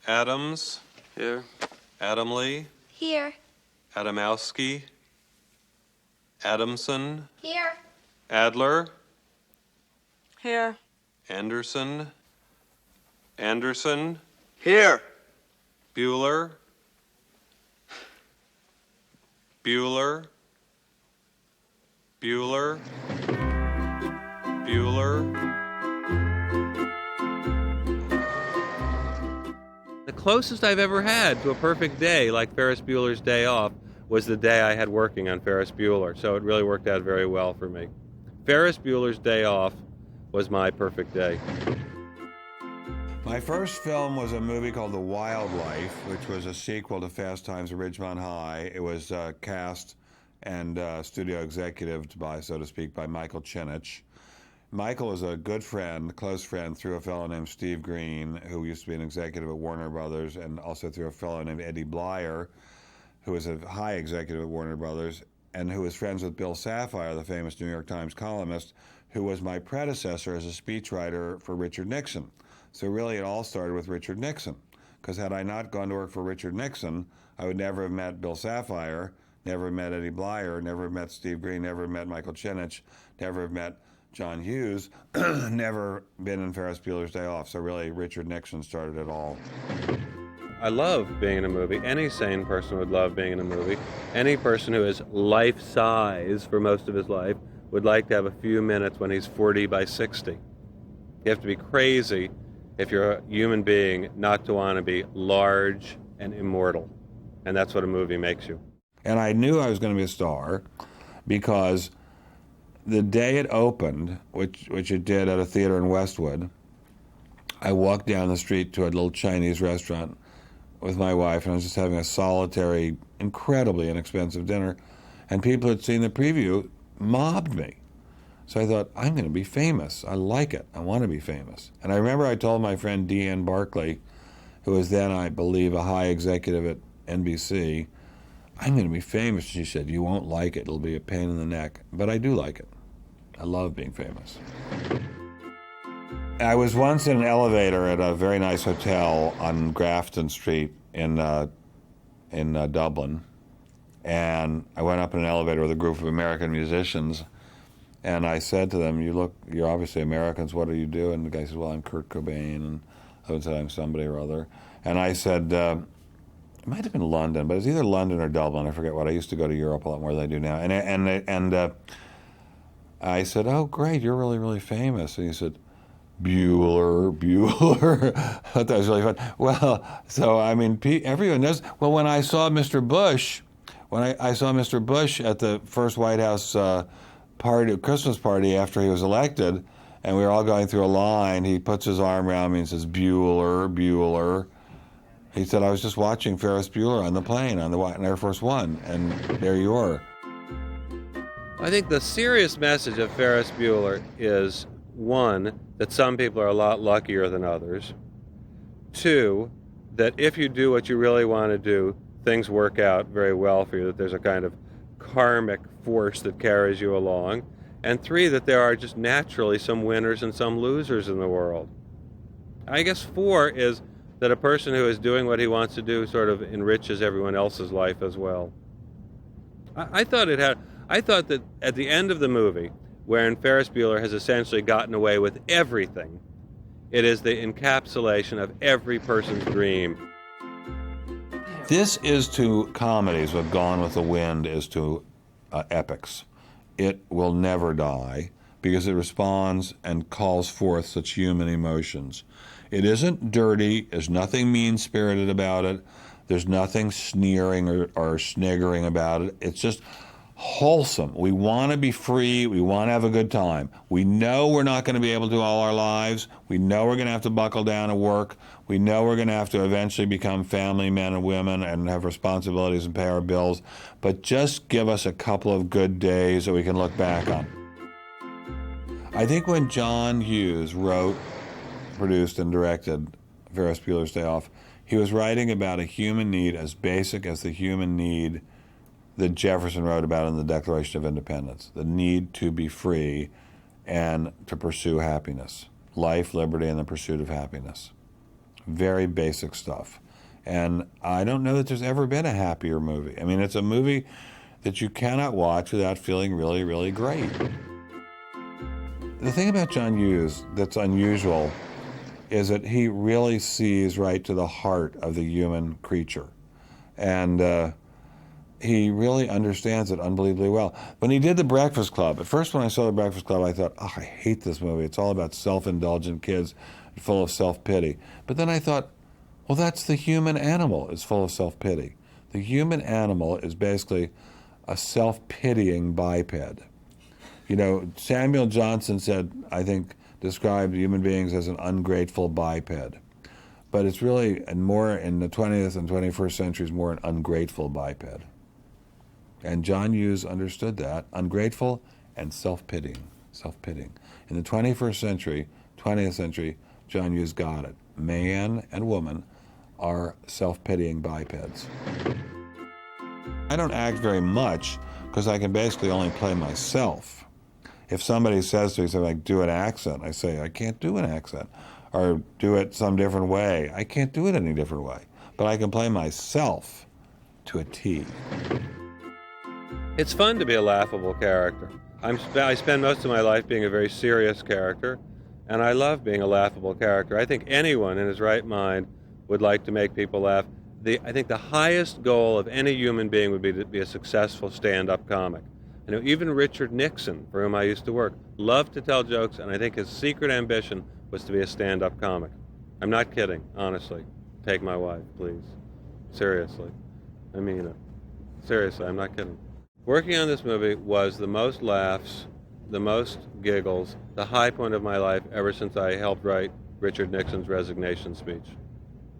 Adams. Here. Adamley. Here. Adamowski. Adamson. Here. Adler. Here. Anderson. Anderson. Here. Bueller. Bueller. Bueller. Bueller. The closest I've ever had to a perfect day, like Ferris Bueller's Day Off, was the day I had working on Ferris Bueller, so it really worked out very well for me. Ferris Bueller's Day Off was my perfect day. My first film was a movie called The Wildlife, which was a sequel to Fast Times at Ridgemont High. It was cast and studio executived by, so to speak, by Michael Chinich. Michael is a good friend, close friend, through a fellow named Steve Green, who used to be an executive at Warner Brothers, and also through a fellow named Eddie Blyer, who was a high executive at Warner Brothers, and who was friends with Bill Safire, the famous New York Times columnist, who was my predecessor as a speechwriter for Richard Nixon. So really it all started with Richard Nixon, because had I not gone to work for Richard Nixon, I would never have met Bill Safire, never have met Eddie Blyer, never have met Steve Green, never have met Michael Chinich, never have met John Hughes, never been in Ferris Bueller's Day Off. So really Richard Nixon started it all. I love being in a movie. Any sane person would love being in a movie. Any person who is life-size for most of his life would like to have a few minutes when he's 40 by 60. You have to be crazy if you're a human being not to want to be large and immortal. And that's what a movie makes you. And I knew I was going to be a star because the day it opened, which it did at a theater in Westwood, I walked down the street to a little Chinese restaurant with my wife, and I was just having a solitary, incredibly inexpensive dinner, and people had seen the preview mobbed me. So I thought, I'm going to be famous. I like it. I want to be famous. And I remember I told my friend Deanne Barkley, who was then, I believe, a high executive at NBC, I'm going to be famous. She said, you won't like it. It'll be a pain in the neck. But I do like it. I love being famous. I was once in an elevator at a very nice hotel on Grafton Street in Dublin, and I went up in an elevator with a group of American musicians, and I said to them, you're obviously Americans, what do you do? And the guy said, well, I'm Kurt Cobain, and I would say I'm somebody or other. And I said, it might have been London, but it was either London or Dublin, I forget what. I used to go to Europe a lot more than I do now. And I said, oh, great, you're really, really famous. And he said, Bueller. I thought that was really fun. Well, so, I mean, everyone knows. Well, when I saw Mr. Bush, I saw Mr. Bush at the first White House Christmas party after he was elected, and we were all going through a line, he puts his arm around me and says, Bueller. He said, I was just watching Ferris Bueller on the plane, on Air Force One, and there you are. I think the serious message of Ferris Bueller is, one, that some people are a lot luckier than others. Two, that if you do what you really want to do, things work out very well for you, that there's a kind of karmic force that carries you along. And three, that there are just naturally some winners and some losers in the world. I guess four is that a person who is doing what he wants to do sort of enriches everyone else's life as well. I thought that at the end of the movie, wherein Ferris Bueller has essentially gotten away with everything, it is the encapsulation of every person's dream. This is to comedies what Gone with the Wind is to epics. It will never die because it responds and calls forth such human emotions. It isn't dirty, there's nothing mean-spirited about it, there's nothing sneering or sniggering about it. It's just wholesome. We want to be free. We want to have a good time. We know we're not going to be able to do all our lives. We know we're going to have to buckle down and work. We know we're going to have to eventually become family men and women and have responsibilities and pay our bills. But just give us a couple of good days that we can look back on. I think when John Hughes wrote, produced, and directed Ferris Bueller's Day Off, he was writing about a human need as basic as the human need that Jefferson wrote about in the Declaration of Independence, the need to be free and to pursue happiness, life, liberty, and the pursuit of happiness. very basic stuff. And I don't know that there's ever been a happier movie. I mean, it's a movie that you cannot watch without feeling really, really great. The thing about John Hughes that's unusual is that he really sees right to the heart of the human creature. And he really understands it unbelievably well. When he did The Breakfast Club, at first when I saw The Breakfast Club, I thought, oh, I hate this movie. It's all about self-indulgent kids full of self-pity. But then I thought, well, that's the human animal is full of self-pity. The human animal is basically a self-pitying biped. You know, Samuel Johnson said, I think, described human beings as an ungrateful biped. But it's really, and more in the 20th and 21st centuries, more an ungrateful biped. And John Hughes understood that, ungrateful and self-pitying. In the 21st century, 20th century, John Hughes got it. Man and woman are self-pitying bipeds. I don't act very much because I can basically only play myself. If somebody says to me something like, do an accent, I say, I can't do an accent. Or do it some different way. I can't do it any different way. But I can play myself to a T. It's fun to be a laughable character. I spend most of my life being a very serious character, and I love being a laughable character. I think anyone in his right mind would like to make people laugh. I think the highest goal of any human being would be to be a successful stand-up comic. You know, even Richard Nixon, for whom I used to work, loved to tell jokes, and I think his secret ambition was to be a stand-up comic. I'm not kidding, honestly. Take my wife, please. Seriously. I mean it. Seriously, I'm not kidding. Working on this movie was the most laughs, the most giggles, the high point of my life ever since I helped write Richard Nixon's resignation speech.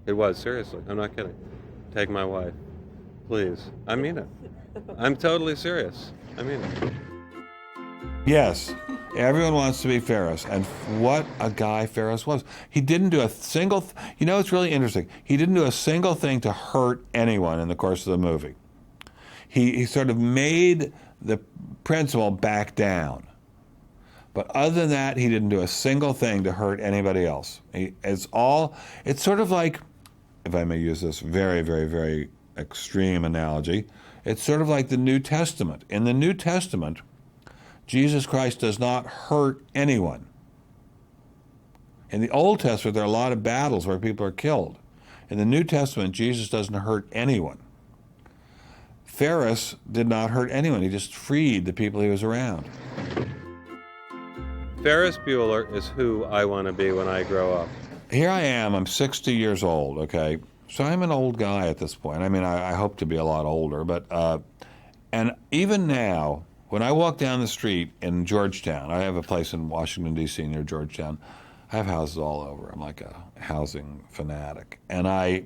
It was, seriously. I'm not kidding. Take my wife. Please. I mean it. I'm totally serious. I mean it. Yes, everyone wants to be Ferris, and what a guy Ferris was. He didn't do a single, you know, it's really interesting. He didn't do a single thing to hurt anyone in the course of the movie. He sort of made the principal back down. But other than that, he didn't do a single thing to hurt anybody else. It's sort of like, if I may use this very, very, very extreme analogy, it's sort of like the New Testament. In the New Testament, Jesus Christ does not hurt anyone. In the Old Testament, there are a lot of battles where people are killed. In the New Testament, Jesus doesn't hurt anyone. Ferris did not hurt anyone. He just freed the people he was around. Ferris Bueller is who I want to be when I grow up. Here I am, I'm 60 years old, okay? So I'm an old guy at this point. I mean, I hope to be a lot older, but, and even now, when I walk down the street in Georgetown, I have a place in Washington, D.C. near Georgetown. I have houses all over. I'm like a housing fanatic. And I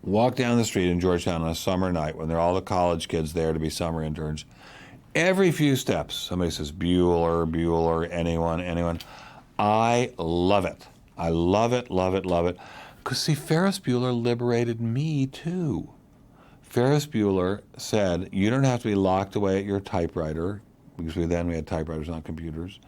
walk down the street in Georgetown on a summer night when there are all the college kids there to be summer interns. Every few steps, somebody says, Bueller, anyone. I love it. I love it. Because, see, Ferris Bueller liberated me, too. Ferris Bueller said, you don't have to be locked away at your typewriter, because we had typewriters, not computers.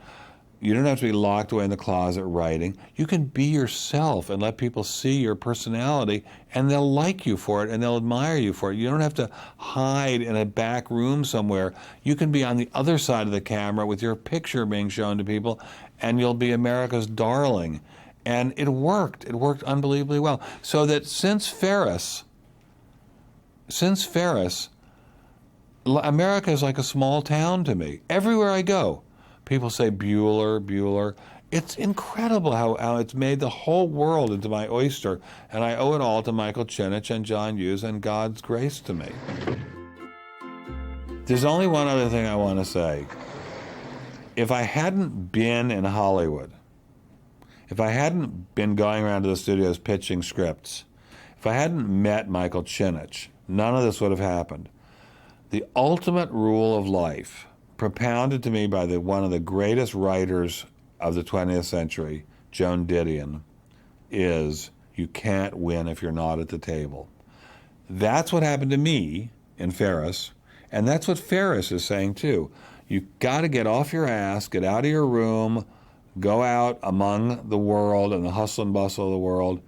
You don't have to be locked away in the closet writing. You can be yourself and let people see your personality, and they'll like you for it, and they'll admire you for it. You don't have to hide in a back room somewhere. You can be on the other side of the camera with your picture being shown to people, and you'll be America's darling. And it worked. It worked unbelievably well. So that since Ferris, America is like a small town to me. Everywhere I go, people say Bueller. It's incredible how it's made the whole world into my oyster, and I owe it all to Michael Chinich and John Hughes and God's grace to me. There's only one other thing I want to say. If I hadn't been in Hollywood, if I hadn't been going around to the studios pitching scripts, if I hadn't met Michael Chinich, none of this would have happened. The ultimate rule of life, propounded to me by one of the greatest writers of the 20th century, Joan Didion, is you can't win if you're not at the table. That's what happened to me in Ferris, and that's what Ferris is saying too. You got to get off your ass, get out of your room, go out among the world and the hustle and bustle of the world,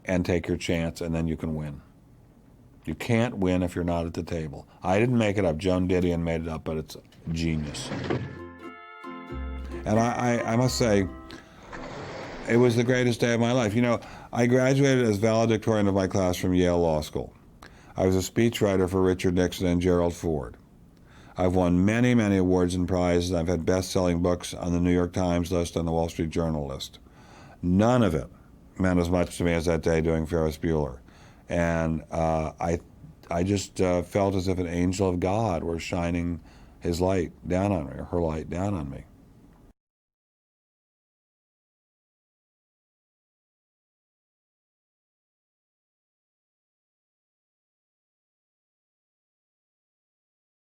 and take your chance, and then you can win. You can't win if you're not at the table. I didn't make it up. Joan Didion made it up, but it's genius. And I must say, it was the greatest day of my life. You know, I graduated as valedictorian of my class from Yale Law School. I was a speechwriter for Richard Nixon and Gerald Ford. I've won many, many awards and prizes. I've had best-selling books on the New York Times list and the Wall Street Journal list. None of it meant as much to me as that day doing Ferris Bueller. And I just felt as if an angel of God were shining his light down on me, or her light down on me.